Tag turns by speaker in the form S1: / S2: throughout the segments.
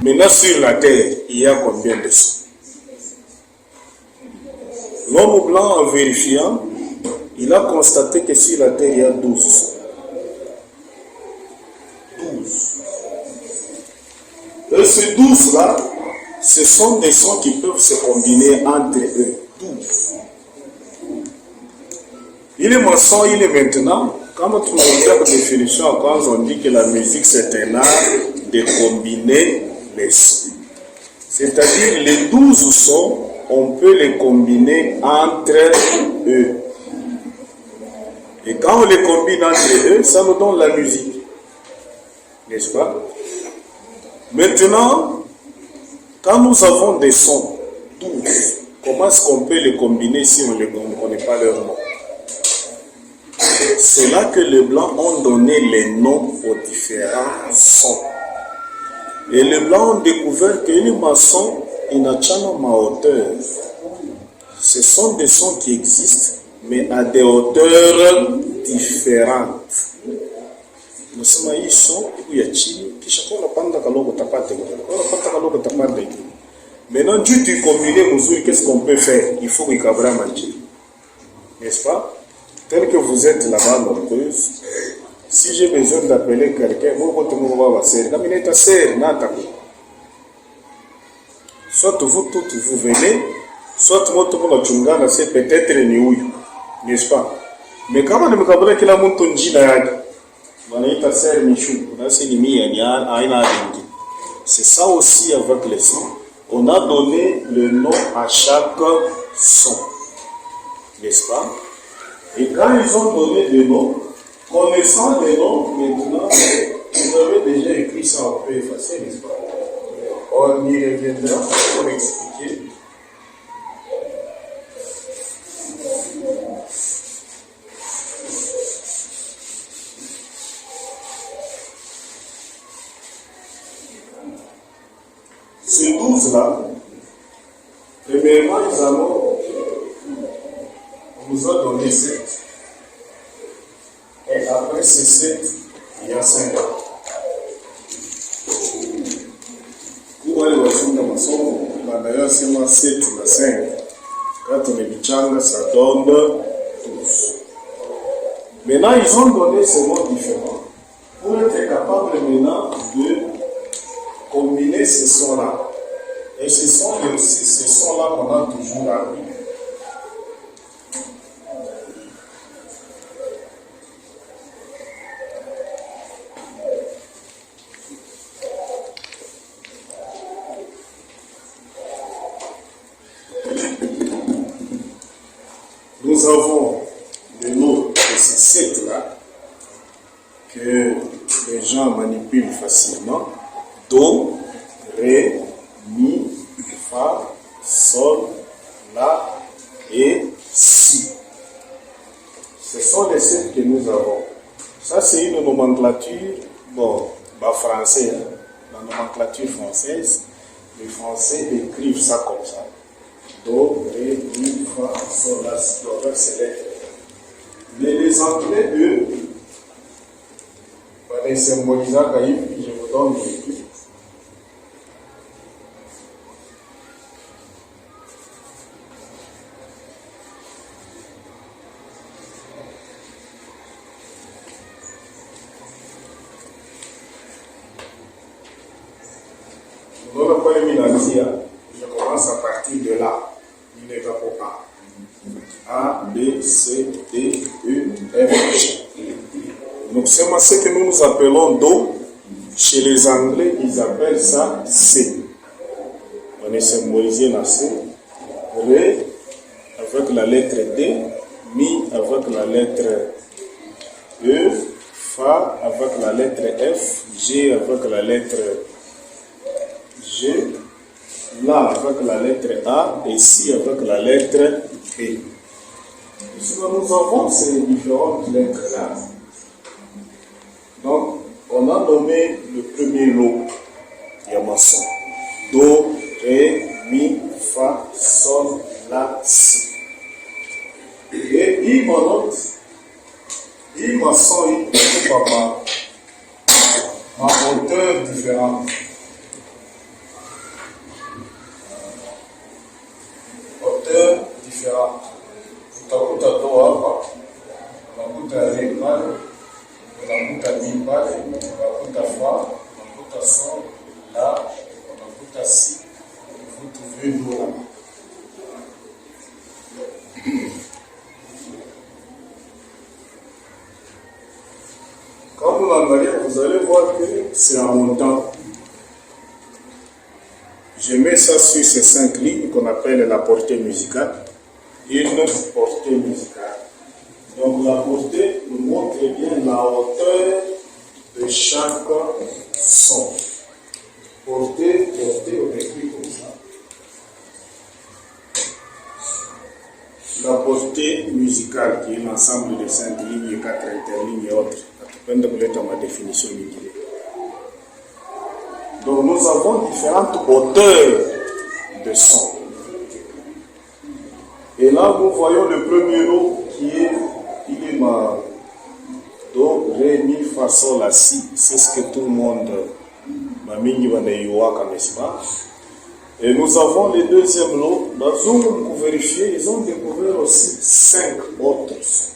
S1: Maintenant, sur la terre, il y a combien de sons? L'homme blanc, en vérifiant, il a constaté que sur la terre, il y a 12 sons. 12. Et ces 12-là, ce sont des sons qui peuvent se combiner entre eux. 12. Il est maçon, il est maintenant. Quand on regarde la définition, quand on dit que la musique c'est un art de combiner les sons. C'est-à-dire les 12 sons, on peut les combiner entre eux. Et quand on les combine entre eux, ça nous donne la musique. N'est-ce pas? Maintenant, quand nous avons des sons 12, comment est-ce qu'on peut les combiner si on ne connaît pas leur nom? C'est là que les Blancs ont donné les noms aux différents sons. Et les Blancs ont découvert que les maçons, ils n'ont pas ma hauteur. Ce sont des sons qui existent, mais à des hauteurs différentes. Nous sommes ici, il y a chini, qui chacun n'a pas de kaloko tapate. Maintenant, tu combines, qu'est-ce qu'on peut faire? Il faut qu'il y ait un manger. N'est-ce pas? Tel que vous êtes là-bas nombreuse, si j'ai besoin d'appeler quelqu'un, soit vous toutes vous venez, soit moi c'est peut-être Niouy, n'est-ce pas? Mais quand on me dit que la montagne c'est ça aussi avec les sons. On a donné le nom à chaque son, n'est-ce pas? Et quand ils ont donné des noms, connaissant les noms, maintenant, vous avez déjà écrit ça un peu effacé, n'est-ce pas? On y reviendra pour expliquer. Ces 12-là, premièrement, on nous a donné 7. Et après ces 7, il y a 5. Pour aller au fond de ma maçon, d'ailleurs, c'est moi 7 ou 5. Quand on est bichanga, ça donne 12. Maintenant, ils ont donné ces mots différents pour être capable maintenant de combiner ces sons-là. Et ce sont ces sons-là qu'on a toujours appris. Nous avons le nom de ces 7-là que les gens manipulent facilement. Do, Ré, Mi, Fa, Sol, La et Si. Ce sont les 7 que nous avons. Ça, c'est une nomenclature, française. La nomenclature française, les Français écrivent ça comme ça. Do, Ré, Mi, Fa, Sol, La, Si, avec ces lettres. Mais les Anglais, eux, les symbolisants, je vous donne les trucs. Dans le point minancia, je commence à partir de là. Il n'est pas pour A, B, C, D, E, F, G. Donc c'est ce que nous appelons Do. Chez les Anglais, ils appellent ça C. On est symbolisé dans C. Ré avec la lettre D. Mi avec la lettre E. Fa avec la lettre F. G avec la lettre G. La avec la lettre A. Et Si avec la lettre B. Si nous avons ces différentes lettres-là, donc, on a nommé le premier lot, Yamason. Do, Ré, Mi, Fa, Sol, La, Si. Et il m'a noté, il m'a son, ma hauteur différente. peu d'eau là-bas. Quand vous l'envoyez, vous allez voir que c'est un montant. Je mets ça sur ces 5 lignes qu'on appelle la portée musicale. Une portée musicale. Donc la portée nous montre bien la hauteur de chaque son. Portée, on écrit comme ça. La portée musicale qui est l'ensemble de 5 lignes, 4 interlignes et autres. Ma définition liquidée. Donc nous avons différentes hauteurs de son. Et là nous voyons le premier lot qui est ma do, ré, mi, fa, sol, la, si. C'est ce que tout le monde m'a mis n'est-ce pas? Et nous avons le deuxième lot. Dans un, pour vérifier, ils ont découvert aussi 5 autres sons.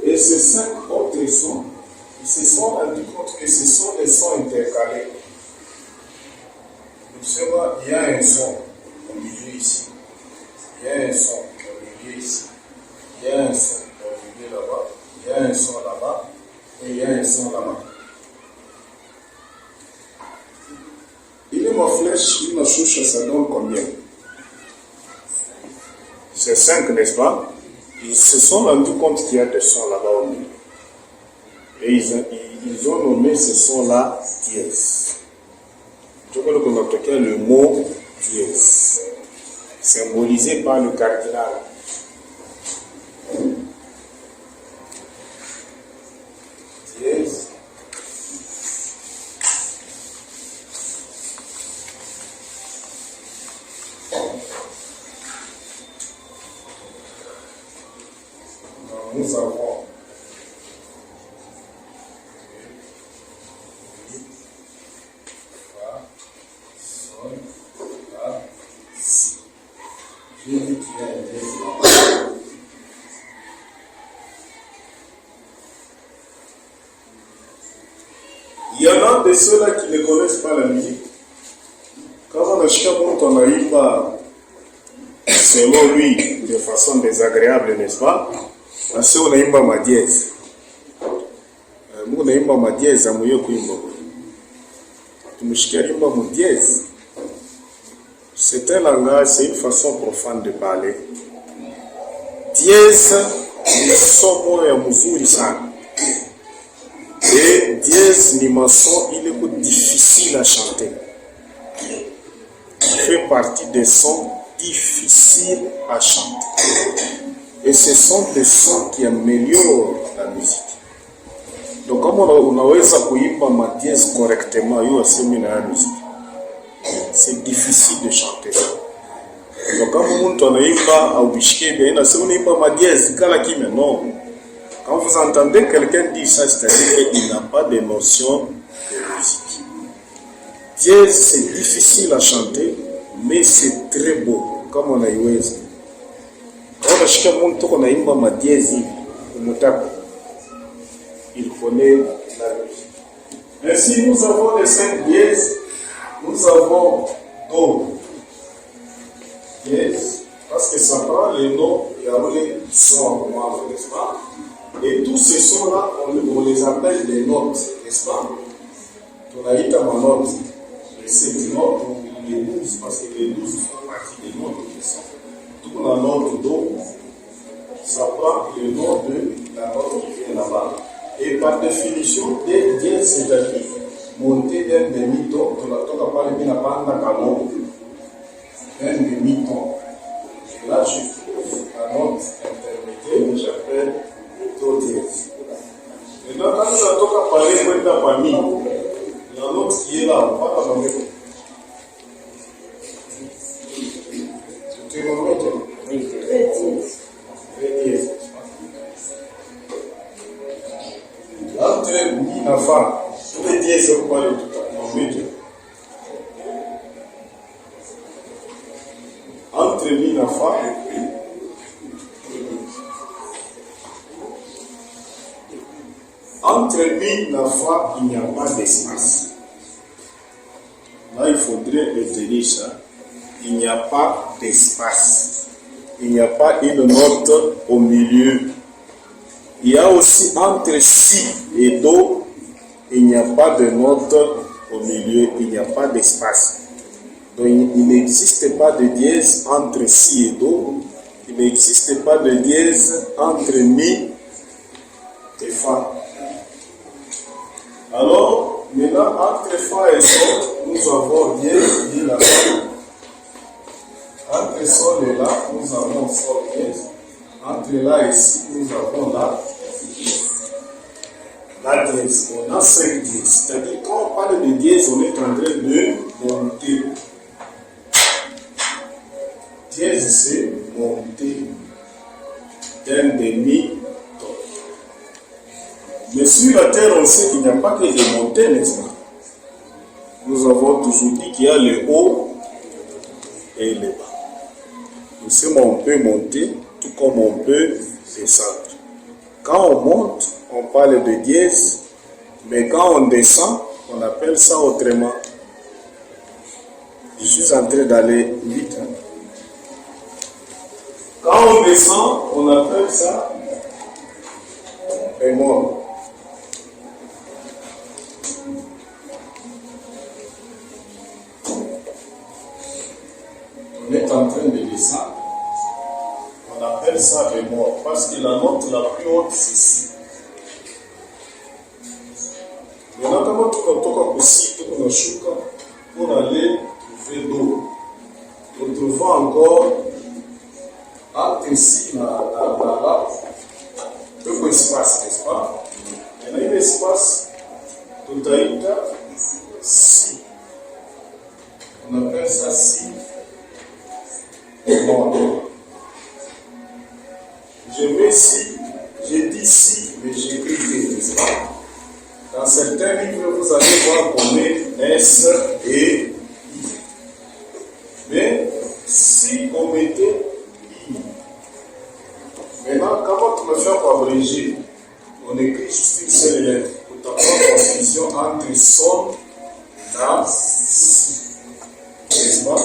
S1: Et ces 5 autres sons, ils se sont rendus compte que ce sont des sons intercalés. Nous savons, il y a un son au milieu ici. Il y a un son au milieu ici. Il y a un son au milieu là-bas. Il y a un son là-bas. Et il y a un son là-bas. Il est ma flèche, une chouche, ça donne combien? C'est 5, n'est-ce pas? Ils se sont rendus compte qu'il y a des sons là-bas au milieu. Et ils ont nommé ce son-là dièse. Je crois qu'on a appliqué le mot dièse, symbolisé par le cardinal. Dièse. Nous avons fa, sol, la, si. J'ai dit qu'il y a un dièse. Il y en a de ceux-là qui ne connaissent pas la musique. Quand on a pas selon lui de façon désagréable, n'est-ce pas? Parce qu'on a une ma dièse. On a une ma dièse à mouiller kuimba. Tu me chicaris ma dièse. C'est un langage, c'est une façon profane de parler. Dièse, ni somo ya muzuri sana. Et dièse ni maçon, il est difficile à chanter. Il fait partie des sons difficiles à chanter. Et ce sont des sons qui améliorent la musique. Donc, comme on a kuimba ma dièse correctement, la musique, c'est difficile de chanter. Donc, quand on a un wishke, on a ma dièse, non. Quand vous entendez quelqu'un dire ça, c'est-à-dire qu'il n'a pas de notion de musique. Dièse, c'est difficile à chanter, mais c'est très beau, comme on a eu. Il connaît la musique. Ainsi, nous avons les 5 dièses. Nous avons Do, dièse, parce que ça prend les noms, il y a les sons, n'est-ce pas? Et tous ces sons-là, on les appelle des notes, n'est-ce pas? On a dit à ma note, les 7 notes, les 12, parce que les 12 font partie des notes qui sont. Tout la note Do, ça prend le nom de la note qui vient là-bas. Et par définition, des dièses, c'est-à-dire monter d'un demi-ton, on a parlé de la bande à canon, un demi-ton. Et là, je trouve la note intermédiaire que j'appelle Do dièse. Et là, quand on a parlé de la famille, la note qui est là, on va la nommer. Tu te nommes entre mi et fa, tous les dièses sont pas les tout. Entre mi et fa, entre mi et fa, il n'y a pas d'espace. Là, il faudrait retenir ça. il n'y a pas d'espace. Il n'y a pas une note au milieu. Il y a aussi entre si et do, il n'y a pas de note au milieu, il n'y a pas d'espace. Donc il n'existe pas de dièse entre si et do, il n'existe pas de dièse entre mi et fa. Alors, maintenant, entre fa et sol, nous avons dièse et la sol. Entre sol et la, nous avons sol dièse. Entre là et ici, nous avons la dièse. On a 5 dièses. C'est-à-dire, quand on parle de dièse, on est en train de monter. Dièse, c'est monter d'un demi-ton. Mais sur la terre, on sait qu'il n'y a pas que des montées, n'est-ce pas? Nous avons toujours dit qu'il y a le haut et le bas. Nous savons on peut monter, tout comme on peut descendre. Quand on monte, on parle de dièse, mais quand on descend, on appelle ça autrement. Je suis en train d'aller vite. Quand on descend, on appelle ça bémol. On est en train de descendre. On appelle ça bémol parce que la note la plus haute, c'est si. Maintenant, comment tu toques aussi, tu peux chuka pour aller vers l'eau. Nous trouvons encore entre ici, là, tout espace, n'est-ce pas? Il y a un espace, tout à l'heure, si. On appelle ça si. Bon. Je mets si, j'ai dit si, mais j'écris T, n'est-ce pas? Dans certains livres, vous allez voir qu'on met S et I. Mais si on mettait I, maintenant, comment tu me fais pour abréger? On écrit juste une seule lettre pour t'avoir confusion entre son et si. N'est-ce pas?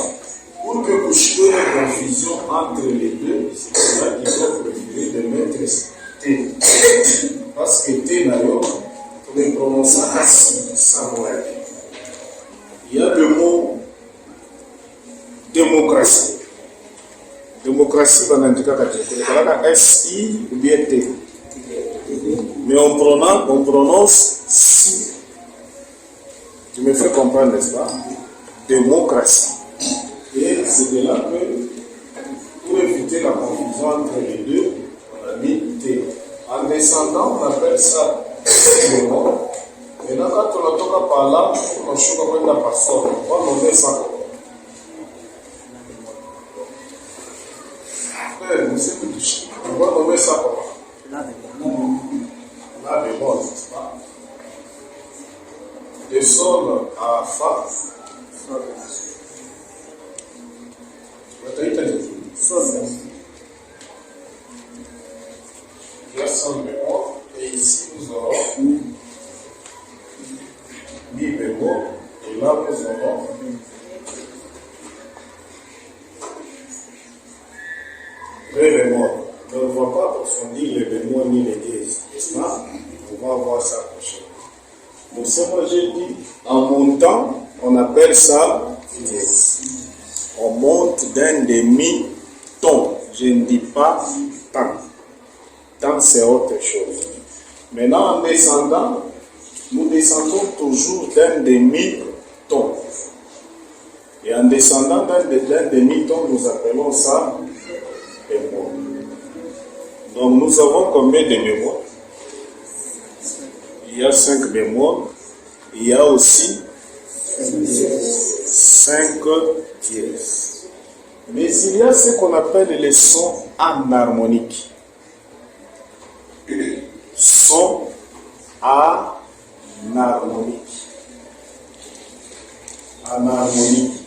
S1: Pour que vous ayez une confusion entre les deux, c'est pour ça qu'il faut préférer de mettre T. Parce que T n'a rien. Pour les prononcer ainsi, ça va être. Il y a le mot démocratie. Démocratie, on a dit SI ou bien T. Mais on prononce si. Tu me fais comprendre, n'est-ce pas? Démocratie. Et c'est de là que, pour éviter la confusion entre les deux, on a mis T. En descendant, on appelle ça le mot. Maintenant, quand on toque par là, on choque comme la personne. On va nommer ça comment? On va nommer ça comment? Là, le mot, n'est-ce pas? De sol à fa. Il y a sol bémol, et ici nous aurons mi bémol, et là nous aurons ré bémol. Donc on ne va pas approfondir les bémols ni les dièses, n'est-ce pas? On va voir ça prochainement. Donc c'est moi j'ai dit, en montant, on appelle ça dièse. On monte d'un demi-ton. Je ne dis pas temps. Temps, c'est autre chose. Maintenant, en descendant, nous descendons toujours d'un demi-ton. Et en descendant d'un demi-ton, nous appelons ça bémol. Donc, nous avons combien de bémols? Il y a 5 bémols. Il y a aussi 5 dièses. Mais il y a ce qu'on appelle les sons anharmoniques. Sons anharmoniques. Anharmonique.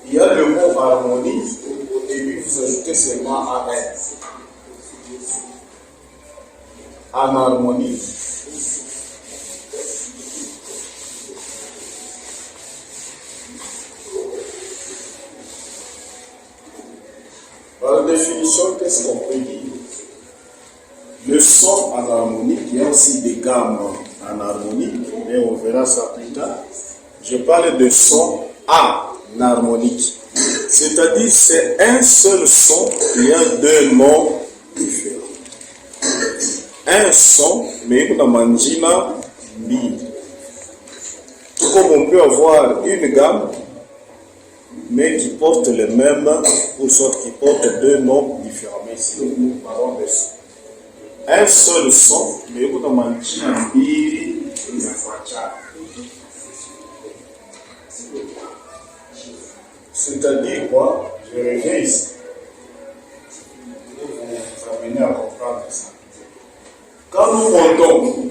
S1: Il y a le mot harmonie. Au début, vous ajoutez seulement AN. Anharmonie. Par définition, qu'est-ce qu'on peut dire? Le son en harmonique, il y a aussi des gammes en harmonique, mais on verra ça plus tard. Je parle de son en harmonique. C'est-à-dire c'est un seul son, il y a deux noms différents. Un son, mais une manjina mi. Tout comme on peut avoir une gamme, mais qui porte le même, ou soit qui porte deux noms différents. Mais ici, nous parlons de son. Un seul son, mais une manjina mi, une facha. C'est-à-dire quoi? Je reviens ici. Vous amenez à comprendre ça. Quand nous montons,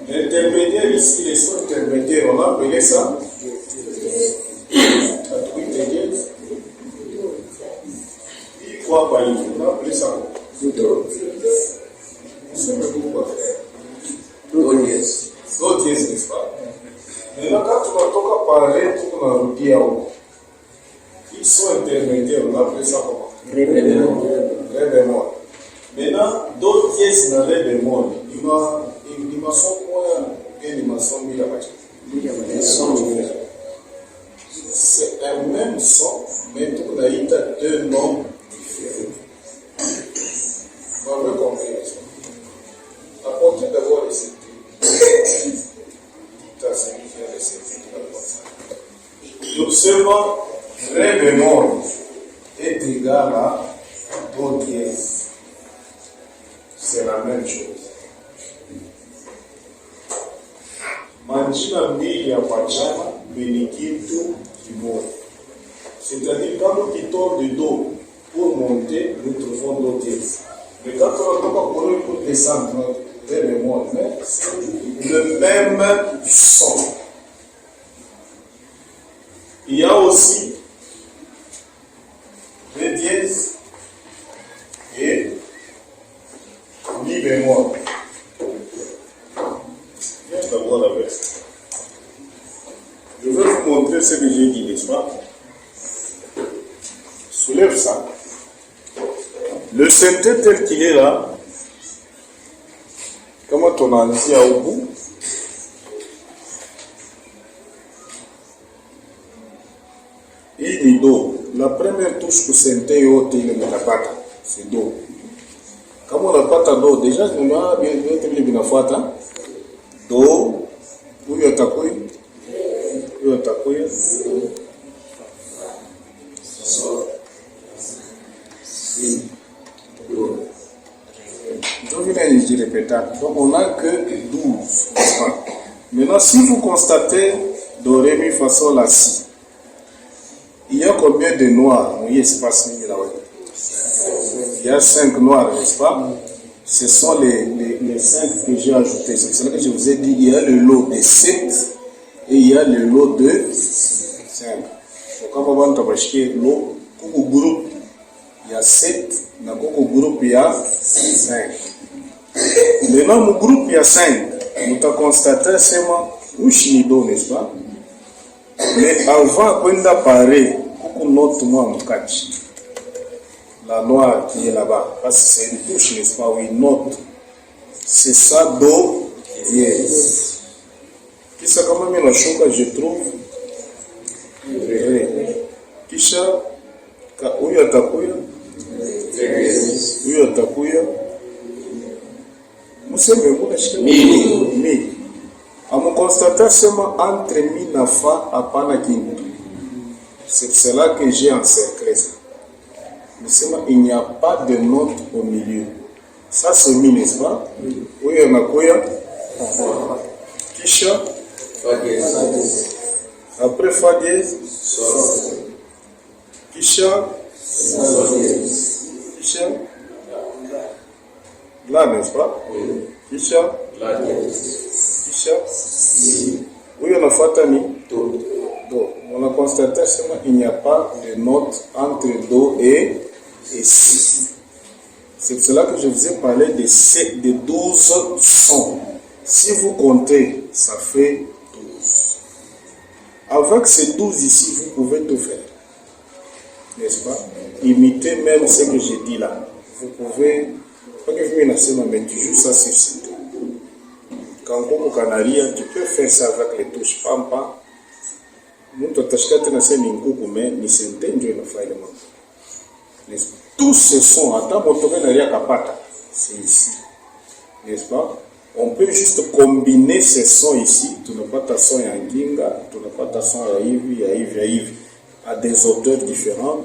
S1: l'intermédiaire ici, les sons intermédiaires, on a appelé ça quoi par exemple? On a appelé ça vous savez pourquoi faire? Do dièse, n'est-ce pas? Maintenant, quand tu vas parler, tu vas dire ils sont intermédiaires, on appelle ça comment? Ré bémol. Maintenant, d'autres pièces dans ré bémol, il m'a son quoi, il m'a son mille à c'est un même son, mais tout a eu deux noms différents. On veut comprendre ça. Apportez d'abord les symptômes. Dites à celui qui a les symptômes. Donc seulement, ré bémol est égal à do dièse. C'est la même chose. Manjina mbili ya pachana ni kitu kimoja. C'est-à-dire quand nous quittons du do pour monter, nous trouvons do dièse. Mais quand on va pour descendre, ré bémol, c'est le même son. Il y a aussi ré dièse et mi bémol. Viens d'abord avec ça. Je vais vous montrer ce que j'ai dit, n'est-ce pas? Soulève ça. Le synthé tel qu'il est là, comment on en dit au bout? Il est do. La première touche que synthé est haute, il est metapata. C'est do. Kama unapata do, deja nuna vyote vile vinafuata do, huyo atakuya so si do. Donc vile je répète. Donc on n'a que 12. Maintenant si vous constatez do, ré, mi, fa, sol, la, si, il y a combien de noirs? Oui, espace mingi là. Il y a 5 noirs, n'est-ce pas? Ce sont les 5 que j'ai ajoutés. C'est pour cela que je vous ai dit, il y a le lot de 7 et il y a le lot de 5. Donc, quand on va acheter l'eau, au groupe, il y a 7, dans le groupe, il y a 5. Maintenant, mon groupe, il y a 5. Nous avons constaté seulement où chinido, n'est-ce pas? Mais avant qu'on apparaît, notre moi, mon catch. La noire qui est là-bas, parce que c'est une touche, n'est-ce pas? Oui, note. C'est ça, do, dièse. Kisha kama mimi nashuka, je trouve ré. Kisha huyo atakuya, huyo atakuya. Museme muna mi. Amukonstate sema entre mi na fa hapana kintu. C'est pour cela que j'ai encerclé ça. Il n'y a pas de note au milieu. Ça c'est mi, n'est-ce pas? Oui, on a quoi? Kisha. Fa dièse. Après fa dièse. Sol. Kisha. Sol dièse. Kisha. La, n'est-ce pas? Oui. Kisha. La dièse. Kisha. Si. Oui, on a fait mi. Do. On a constaté qu'il n'y a pas de note entre do et si. C'est pour cela que je vous ai parlé de 12 sons. Si vous comptez, ça fait 12. Avec ces 12 ici, vous pouvez tout faire. N'est-ce pas? imitez même ce que j'ai dit là. Vous pouvez, pas que vous n'assez mais tu joues ça sur site. Quand on canaria, tu peux faire ça avec les touches pampa. Nous t'attachons à ces ninguku mais ni s'entendent une faille de tous ce sons, attends, c'est ici, n'est-ce pas? On peut juste combiner ces sons ici. Tu n'as pas ta son à Ginga, tu n'as pas ta son à Yves, à des auteurs différents,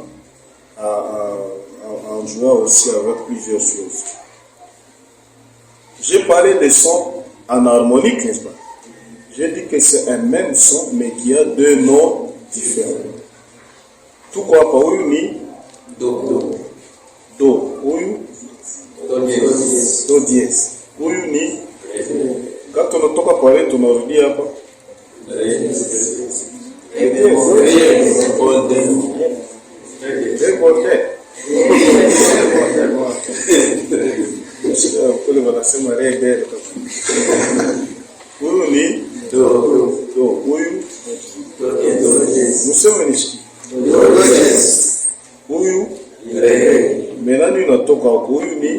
S1: en jouant aussi avec plusieurs choses. J'ai parlé des sons en harmonique, n'est-ce pas? J'ai dit que c'est un même son, mais qui a deux noms différents. Tout quoi, pas oui, ni do. Do, oui, do dièse. Oui, ni. Quand on entend parler, tu nous dis apa? Nous sommes ici. Huyu menani unatoka huyu ni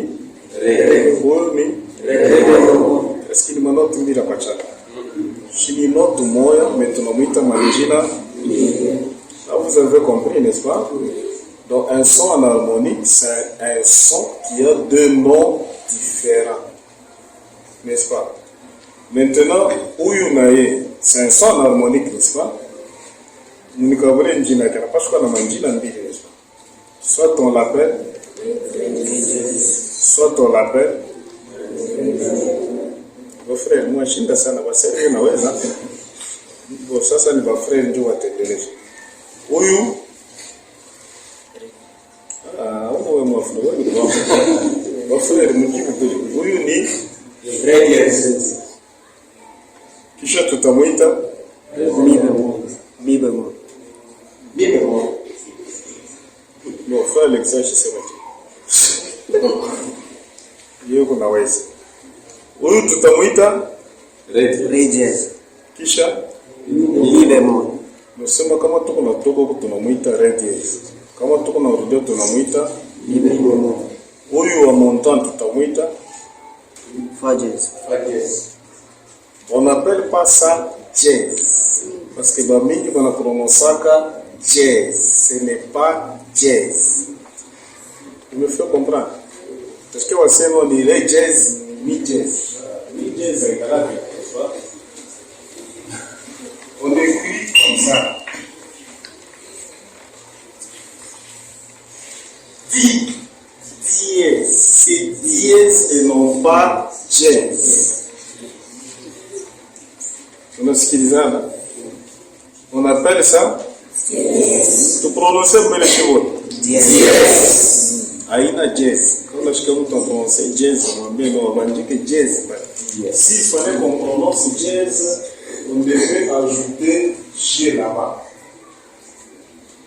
S1: est-ce qu'il m'a noté mira pachaka chini note moya mais tunamwita majina. Là vous avez compris, n'est-ce pas? Donc un son en harmonique, c'est un son qui a deux noms différents, n'est-ce pas? Maintenant huyu naye c'est un son en harmonique, n'est-ce pas? Munikabule njina kana parce qu'on a manjina mbili, n'est-ce pas? Soit on l'appelle vos frères. Moi shinda sana basema naweza bo sasa ni ba frère ndio watendeleze huyu wewe mwafu wewe ndio ba frère mjibu kweli huyu ni radiance, kisha tutamuita bibemo no frère l'exage sema yeye kuna wezi huyu tutamuita radiance, kisha bibemo. Nasema kama tuko na togo tunamuita radiance, kama tuko na rudio tunamuita bibemo. Huyu wa montant tutamuita fadjez. On n'appelle pas ça jazz parce que bamingi bana prononcaka jazz, ce n'est pas jazz. Tu me fais comprendre? Parce que wasema ni jazz, ni jazz. Ni jazz est grave, n'est-ce pas? On écrit comme ça. Dièse, c'est dièse et non pas jazz. On appelle ça tu prononces bien les chevaux. Dièse. Aïna jazz. Quand on prononce jazz, on dit que jazz. S'il fallait qu'on prononce jazz, on devait ajouter G là-bas.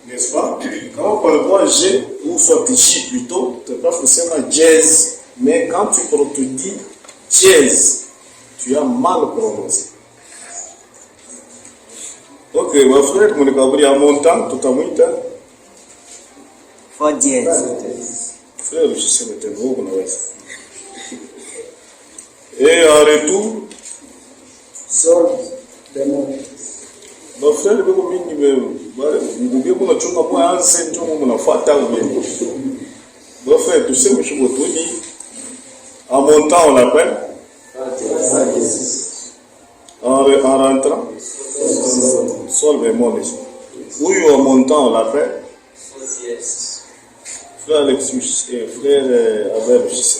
S1: N'est-ce pas? Quand on parle de G, ou soit J plutôt, tu n'es pas forcément jazz. Mais quand tu dis jazz, tu as mal prononcé. Ok, mon frère, mon écabri à montant, tout à muita.
S2: Fa dièse.
S1: Frère, je sais mettre un mot, et en retour,
S2: Sol bémol.
S1: mon frère, vous pouvez vous chunga moi ancien chunga mon fata ou bien. Mon frère, tu sais que je suis dit, en montant on l'appelle. En rentrant, sol bémol. Oui, en montant on l'appelle. Frère Alexis et frère Abel, je sais.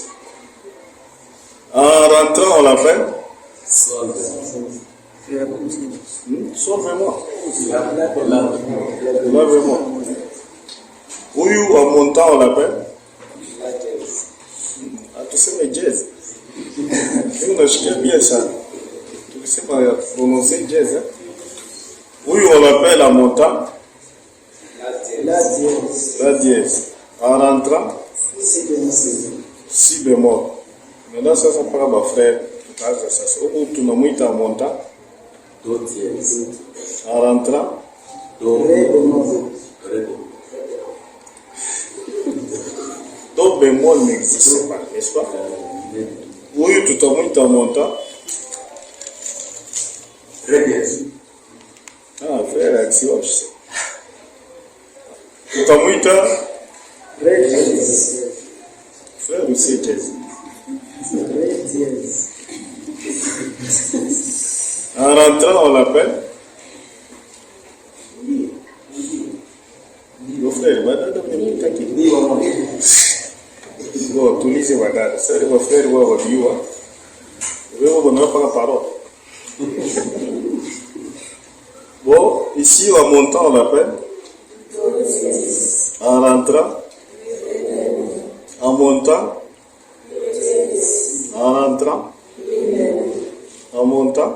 S1: En rentrant on l'appelle. Sol bémol. La bémol. Oui, en montant on l'appelle. Tu sais mais jazz. On a bien ça. Tu sais pas prononcer jazz. Oui, on l'appelle en montant. La dièse. En rentrant, si bémol. Maintenant, ça prend ma frère. Ou tu n'as pas en montant. Do dièse. En rentrant,
S2: ré bémol.
S1: bémol n'existe pas, n'est-ce pas? Oui, tout à fait, montant.
S3: Très bien.
S1: Ah, frère, action, je sais. Tout à fait, frère aussi, en rentrant, on l'appelle. Le frère, madame, bon, tout lisez madame. C'est le frère, vous avez vu, vous n'avez pas la parole. Bon, ici, en montant, on l'appelle. En rentrant. En montant. En rentrant. En montant.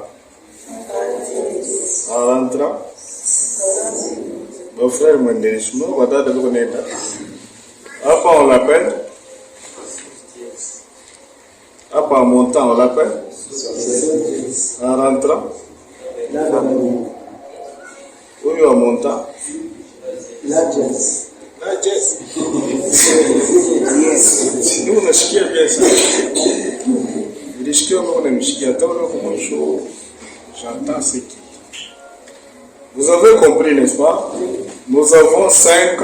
S1: En rentrant. Mon frère m'a dit, on va dar de l'honnête. Après, on l'appelle. Après, en montant, on l'appelle. En rentrant. Oui, en montant. La jazz. Nous, on a chiqué bien ça. Les chiqués, on a chiqué. Attends, j'entends ce qui. Vous avez compris, n'est-ce pas? Nous avons 5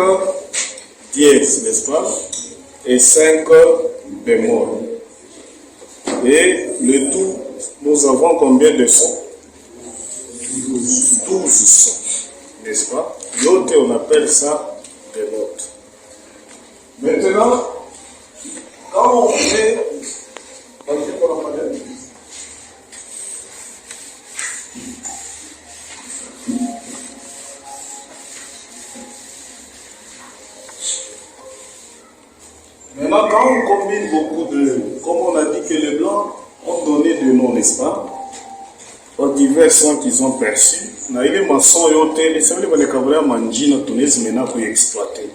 S1: dièses, n'est-ce pas? Et 5 bémols. Et le tout, nous avons combien de sons? 12 sons, n'est-ce pas? L'autre, on appelle ça des notes. Maintenant, quand on fait... Maintenant, quand on combine beaucoup de... Comme on a dit que les Blancs ont donné des noms, n'est-ce pas? Aux divers sons qu'ils ont perçus. Na ile maçon yote, les seuls qui vont manger tous les maintenant pour exploiter.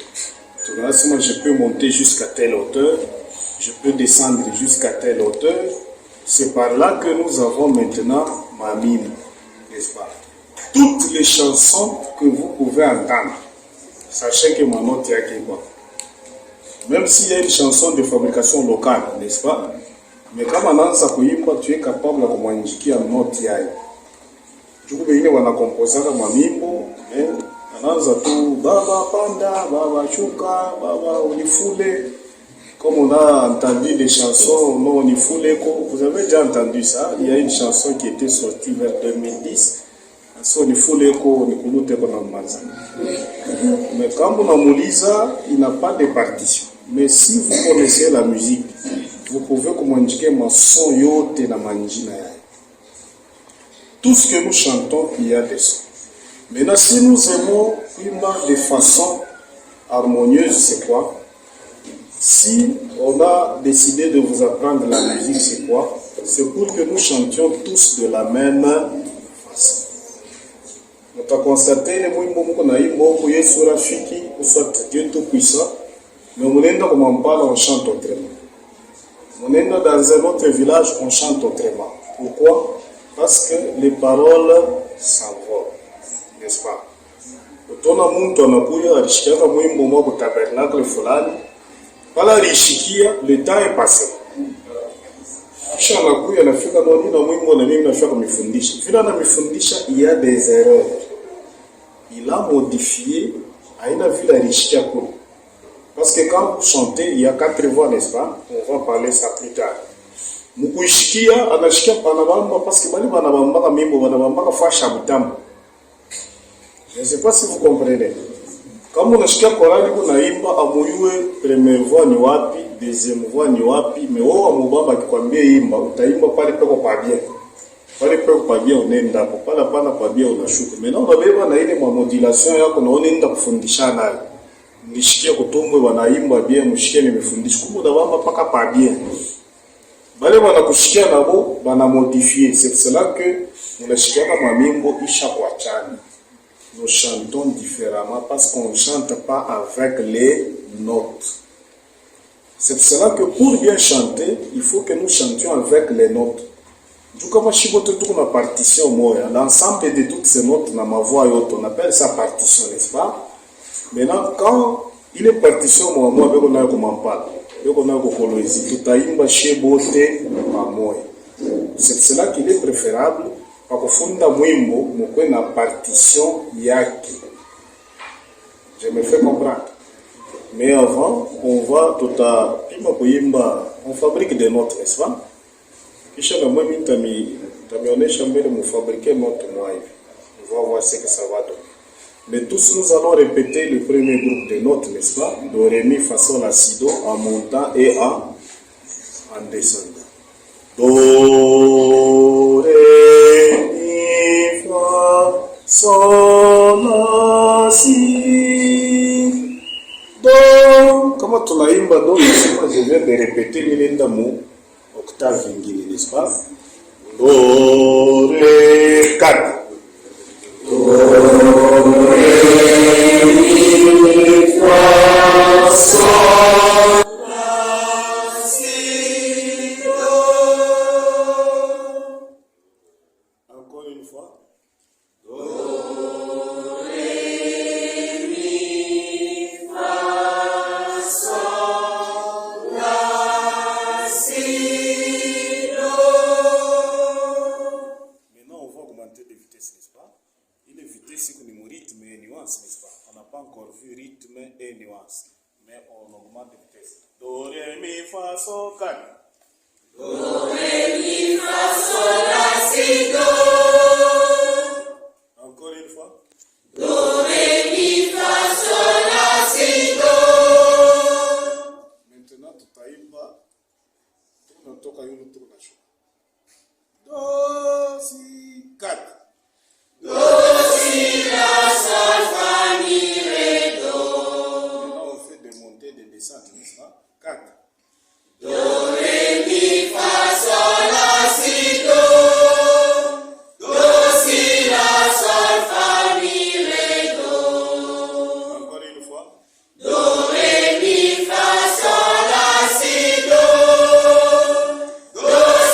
S1: Moi, je peux monter jusqu'à telle hauteur, je peux descendre jusqu'à telle hauteur. C'est par là que nous avons maintenant ma mine, n'est-ce pas? Toutes les chansons que vous pouvez entendre, sachez que ma note est à Québec. Même s'il y a une chanson de fabrication locale, n'est-ce pas? Mais quand tu es capable de communiquer en note yayo. Du coup, il y a un composant ma mimbo, anaanza tu baba panda, baba chuka, baba unifule. Comme on a entendu des chansons, non unifule, vous avez déjà entendu ça? Il y a une chanson qui était sortie vers 2010. So unifule ko nikulute kona manza. Mais quand on a Moulisa, il n'a pas de partition. Mais si vous connaissez la musique, vous pouvez communiquer ma son yote na manjina. Tout ce que nous chantons, il y a des sons. Maintenant, si nous aimons de façon harmonieuse, c'est quoi? Si on a décidé de vous apprendre la musique, c'est quoi? C'est pour que nous chantions tous de la même façon. On a constaté les mots qu'on a eu, sur la fiki, ou soit Dieu Tout-Puissant, mais on chante autrement. On est dans un autre village, on chante autrement. Pourquoi? Parce que les paroles s'envolent, n'est-ce pas? Utona muntu anakuya alishikia mwimbo mwa ku tabernacle fulani, pala alishikia, le temps est passé. Kisha anakuya anafika na mwimbo na mimi nafika kumifundisha. Vile anamifundisha, il y a des erreurs. Il a modifié, aina vile alishikia kule. Parce que quand vous chantez, il y a 4 voix, n'est-ce pas? On va parler ça plus tard. Mukuishikia, anashikia panabamba, parce que bali banabamba mimbo, banabamba fasha butamu. Je ne sais pas si vous comprenez. Quand on a chorale, on a imba amuyue première voix ni wapi, deuxième voix ni wapi, mais oh amubaba kikwambia imba, utaimba pale peko pa bien. Pale peko pa bien unaenda hapo, pala pana pa bien unashuka. Maintenant unabeba na ile modulation yako na unaenda kufundisha nayo. Nishikia kutumbwe wanaimba bien, mshikie nimefundisha. Kumbe unabamba paka pa bien. Bale wanakushikia nabo bana modifier. C'est pour cela que unashikia kama mimbo isha kwa chani. Nous chantons différemment parce qu'on ne chante pas avec les notes. C'est pour cela que pour bien chanter, il faut que nous chantions avec les notes. Du coup, on a partition moya. L'ensemble de toutes ces notes dans ma voix, on appelle ça partition, n'est-ce pas? Maintenant, quand il est partition, moi, on a comment parle. yoko na kokolozi tutaimba shebote pamoja. C'est cela qu'il est préférable kwa kufunda mwimbo mukwe na partition yake. Je me fais comprendre. Mais avant, on va tutapima kuimba, on fabrique des notes, n'est-ce pas? Kisha na mwe tamionesha mbele mufabriquer note moi hivi. On va voir ce que ça va donner. Mais tous nous allons répéter le premier groupe de notes, n'est-ce pas? Do, ré, mi, fa, sol, la, si, do, en montant et en descendant. Do, ré, mi, fa, sol, la, si, do. Comment tu l'as imba do? Je viens de répéter l'île mu octave ingine, n'est-ce pas? Do, ré, 4. Do, ré, mi, fa, sol, la, si, do. Encore une fois. Do, ré, mi, fa, sol, la, si, do. Maintenant, on va augmenter les vitesses, n'est-ce pas? Il est vitesse c'est mon rythme et nuance, n'est-ce pas? On n'a pas encore vu rythme et nuance, mais on augmente les vitesses. Do, ré, mi, fa, sol, 4.
S3: Do, ré, mi, fa, sol, la, si, do.
S1: Encore une fois.
S3: Do, ré, mi, fa, sol, la, si, do.
S1: Maintenant, tutaimba tunatoka yule tunashuka. Do, si, 4.
S3: Do, si, la, sol, fa, mi, ré, do.
S1: Maintenant, on fait des montées et des descentes, n'est-ce pas? 4.
S3: Do, ré, mi, fa, sol, la, si, do. Do, si, la, sol, fa, mi, ré, do.
S1: Encore une fois.
S3: Do, ré, mi, fa, sol, la, si, do. Do,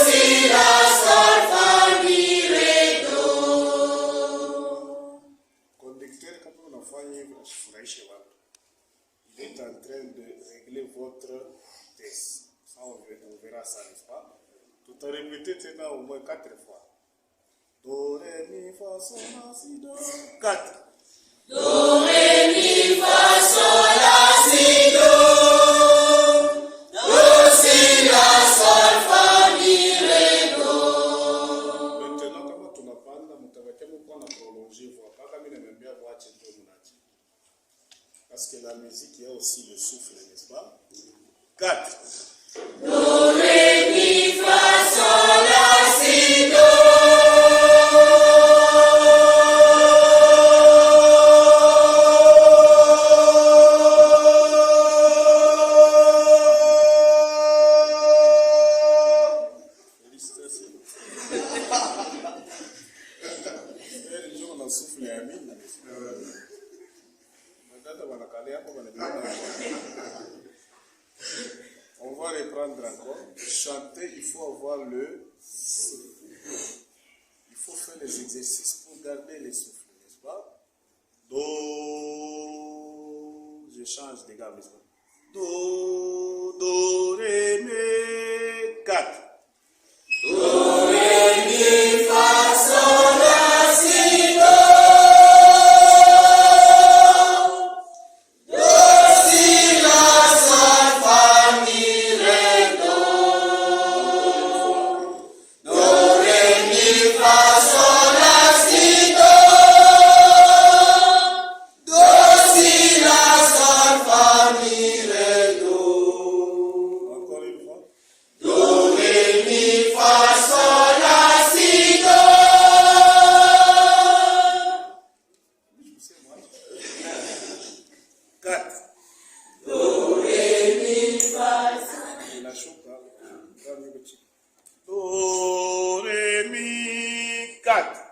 S3: si, la, sol, fa, mi, ré, do.
S1: Conducteur, quand on a fait furahishe watu, il est en train de régler votre test. Ça, on verra ça, n'est-ce pas? Tout à répéter tena au moins 4 fois. Do, ré, mi, fa, sol, la, si, do. 4.
S3: Do, ré, mi, fa, sol, la, si, do. Do, si, la, sol, fa, mi, ré, do.
S1: Maintenant, kama tunapanda, mutabakia mko na prolonger voix. Kaka mimi nimembia voache ndio mnachi. Parce que la musique il y a aussi le souffle, n'est-ce pas? 4.
S3: Do, ré, mi, fa, sol, la, si, do.
S1: Félicitations. Ndio na souffle ya mimi. On va reprendre encore. Chanter, il faut avoir le souffle. Il faut faire les exercices pour garder le souffle, n'est-ce pas? Do, je change de gamme, n'est-ce pas? Do, ré, mi, 4.
S3: Do, ré, mi, fa, sol, la, si, do. Do, si, la, sol, fa, mi, ré, do. Do, ré, mi, fa, sol, la, si, do. Do, si, la, sol, fa, mi, ré, do.
S1: Encore une fois.
S3: Do, ré, mi, fa, sol, la, si, do.
S1: 4.
S3: Do, ré, mi, fa,
S1: Inashuka. Do, ré, mi, 4.